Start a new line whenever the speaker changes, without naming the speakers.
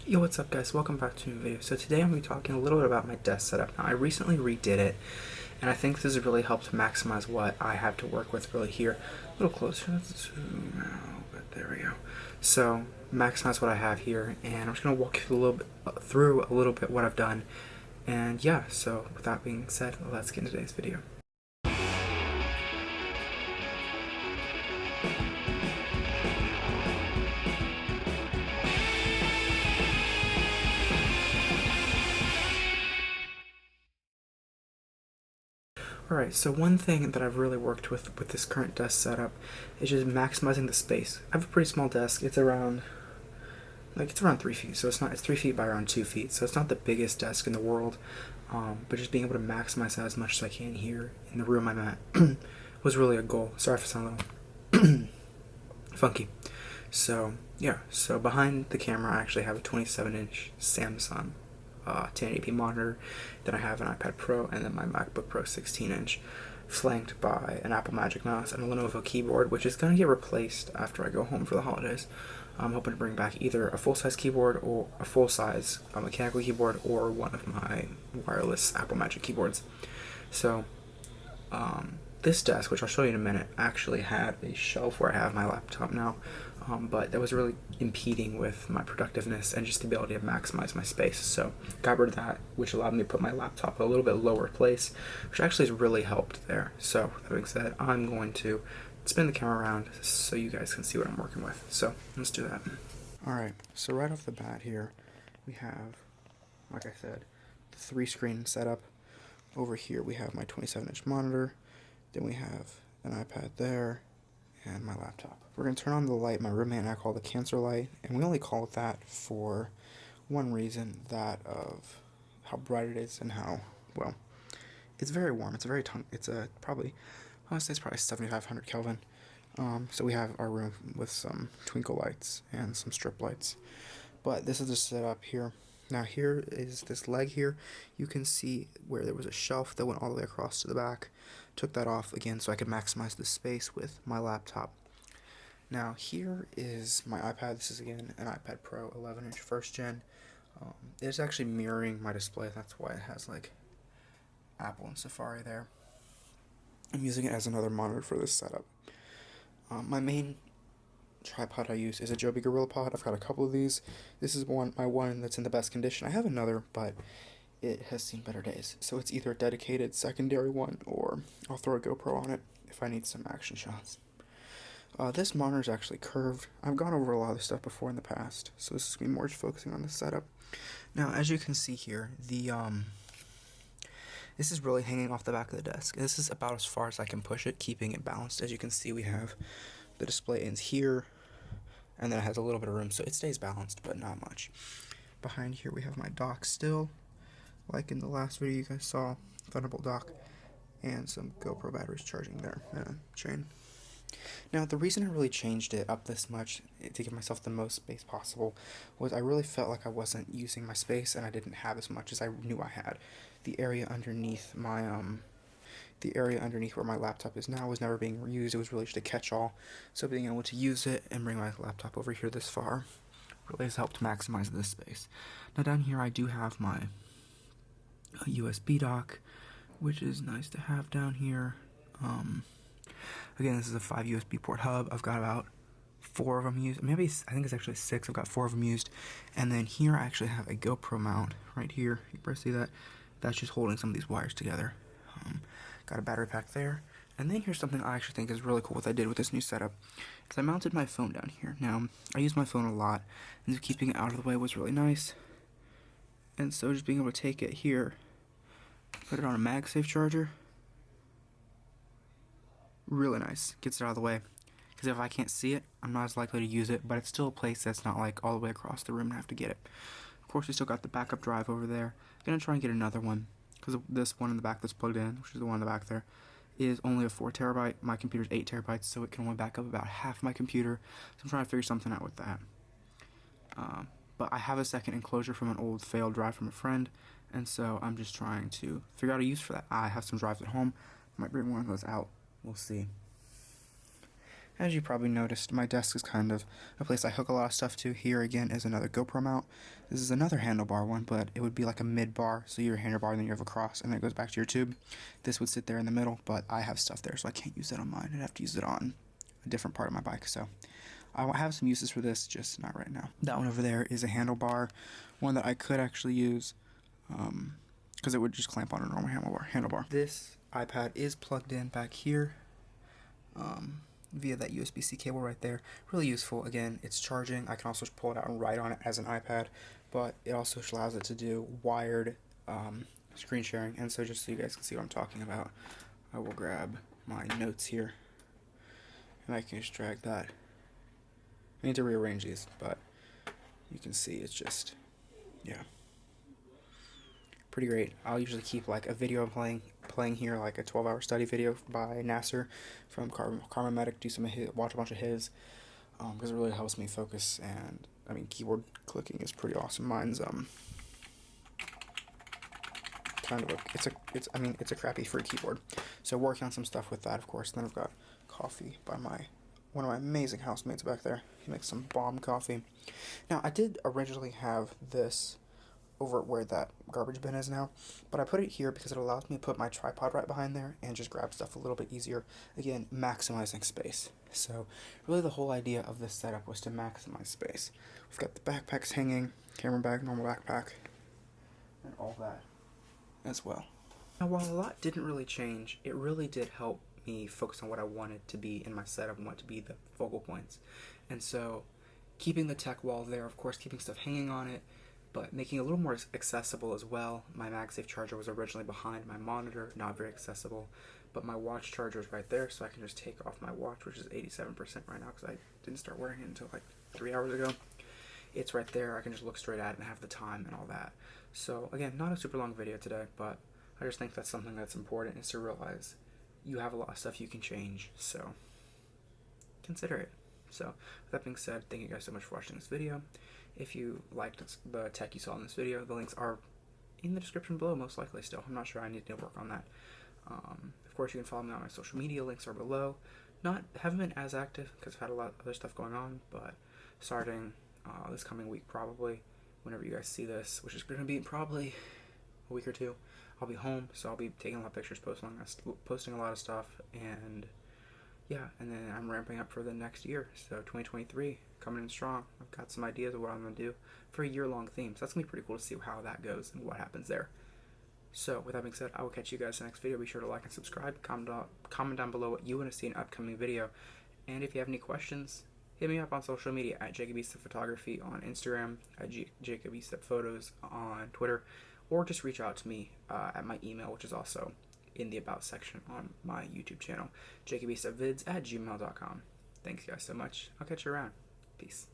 Yo, what's up guys? Welcome back to a new video. So today I'm going to be talking a little bit about my desk setup. Now I recently redid it, and I think this has really helped maximize what I have to work with really here. A little closer, let's zoom out, but there we go. So maximize what I have here, and I'm just going to walk you through a little bit what I've done. And yeah, so with that being said, let's get into today's video. Alright, so one thing that I've really worked with this current desk setup is just maximizing the space. I have a pretty small desk. It's around 3 feet, so it's 3 feet by around 2 feet, so it's not the biggest desk in the world, but just being able to maximize that as much as I can here in the room I'm at was really a goal. Sorry if I sound a little funky. So yeah, so behind the camera I actually have a 27-inch Samsung 1080p monitor. Then I have an iPad Pro and then my MacBook Pro 16-inch, flanked by an Apple Magic Mouse and a Lenovo keyboard, which is going to get replaced after I go home for the holidays. I'm hoping to bring back either a full-size keyboard or a full-size mechanical keyboard or one of my wireless Apple Magic keyboards. So this desk, which I'll show you in a minute, actually had a shelf where I have my laptop now, but that was really impeding with my productiveness and just the ability to maximize my space. So got rid of that, which allowed me to put my laptop a little bit lower place, which actually has really helped there. So that being said, I'm going to spin the camera around so you guys can see what I'm working with. So let's do that. Alright, so right off the bat here, we have, like I said, the 3-screen setup. Over here we have my 27-inch monitor, then we have an iPad there, and my laptop. We're going to turn on the light my roommate and I call the cancer light, and we only call it that for one reason, that of how bright it is and how, well, it's very warm. It's probably 7,500 Kelvin. So we have our room with some twinkle lights and some strip lights. But this is the setup here. Now here is this leg here. You can see where there was a shelf that went all the way across to the back. Took that off again so I could maximize the space with my laptop. Now here is my iPad. This is again an iPad Pro 11-inch first gen. It's actually mirroring my display. That's why it has like Apple and Safari there. I'm using it as another monitor for this setup. My main tripod I use is a Joby GorillaPod. I've got a couple of these. This is my one that's in the best condition. I have another, but it has seen better days. So it's either a dedicated secondary one, or I'll throw a GoPro on it if I need some action shots. This monitor is actually curved. I've gone over a lot of this stuff before in the past, so this is going to be more just focusing on the setup. Now, as you can see here, this is really hanging off the back of the desk. This is about as far as I can push it, keeping it balanced. As you can see, we have the display ends here, and then it has a little bit of room, so it stays balanced, but not much. Behind here, we have my dock still, like in the last video you guys saw, Thunderbolt dock, and some GoPro batteries charging there, and a chain. Now, the reason I really changed it up this much to give myself the most space possible was I really felt like I wasn't using my space and I didn't have as much as I knew I had. The area underneath where my laptop is now was never being used. It was really just a catch-all. So being able to use it and bring my laptop over here this far really has helped maximize this space. Now down here I do have my USB dock, which is nice to have down here. Again, this is a 5 USB port hub. I've got about 4 of them used. I think it's actually 6. I've got 4 of them used. And then here I actually have a GoPro mount right here. You can see that. That's just holding some of these wires together. Got a battery pack there. And then here's something I actually think is really cool what I did with this new setup. Is I mounted my phone down here. Now, I use my phone a lot, and so keeping it out of the way was really nice. And so just being able to take it here, put it on a MagSafe charger, really nice. Gets it out of the way. Because if I can't see it, I'm not as likely to use it, but it's still a place that's not like all the way across the room and I have to get it. Of course, we still got the backup drive over there. Gonna try and get another one, because this one in the back that's plugged in, which is the one in the back there, is only a 4 terabyte. My computer's 8 terabytes, so it can only back up about half my computer. So I'm trying to figure something out with that. But I have a second enclosure from an old failed drive from a friend, and so I'm just trying to figure out a use for that. I have some drives at home. Might bring one of those out. We'll see. As you probably noticed, my desk is kind of a place I hook a lot of stuff to. Here again is another GoPro mount. This is another handlebar one, but it would be like a mid bar, so you have a handlebar, then you have a cross, and then it goes back to your tube. This would sit there in the middle, but I have stuff there, so I can't use it on mine. I'd have to use it on a different part of my bike, so I have some uses for this, just not right now. That one over there is a handlebar, one that I could actually use, because it would just clamp on a normal handlebar. This iPad is plugged in back here, via that USB-C cable right there. Really useful. Again, it's charging. I can also pull it out and write on it as an iPad, but it also allows it to do wired screen sharing. And so just so you guys can see what I'm talking about, I will grab my notes here, and I can just drag that. I need to rearrange these, but you can see it's just, yeah, pretty great. I'll usually keep like a video playing here, like a 12-hour study video by Nasser from Karma Medic. Do some of his, watch a bunch of his, because it really helps me focus. And I mean, keyboard clicking is pretty awesome. Mine's kind of it's a crappy free keyboard. So working on some stuff with that, of course. And then I've got coffee by one of my amazing housemates back there. He makes some bomb coffee. Now, I did originally have this over where that garbage bin is now, but I put it here because it allows me to put my tripod right behind there and just grab stuff a little bit easier. Again, maximizing space. So really the whole idea of this setup was to maximize space. We've got the backpacks hanging, camera bag, normal backpack, and all that as well. Now, while a lot didn't really change, it really did help me focus on what I wanted to be in my setup and what to be the focal points. And so keeping the tech wall there, of course, keeping stuff hanging on it, but making it a little more accessible as well. My MagSafe charger was originally behind my monitor, not very accessible, but my watch charger is right there, so I can just take off my watch, which is 87% right now because I didn't start wearing it until like 3 hours ago. It's right there. I can just look straight at it and have the time and all that. So again, not a super long video today, but I just think that's something that's important, is to realize you have a lot of stuff you can change, so consider it. So with that being said, thank you guys so much for watching this video. If you liked the tech you saw in this video, the links are in the description below, most likely still. I'm not sure, I need to work on that. Of course, you can follow me on my social media, links are below. Haven't been as active because I've had a lot of other stuff going on, but starting this coming week, probably, whenever you guys see this, which is going to be probably a week or two, I'll be home, so I'll be taking a lot of pictures, posting a lot of stuff, and yeah, and then I'm ramping up for the next year, so 2023, coming in strong. I've got some ideas of what I'm going to do for a year-long theme, so that's going to be pretty cool to see how that goes and what happens there. So, with that being said, I will catch you guys in the next video. Be sure to like and subscribe, comment down below what you want to see in an upcoming video, and if you have any questions, hit me up on social media at JacobEstep Photography on Instagram, at JacobEstep Photos on Twitter, or just reach out to me at my email, which is also in the About section on my YouTube channel, JacobEstepVids@gmail.com. Thanks guys so much. I'll catch you around. Peace.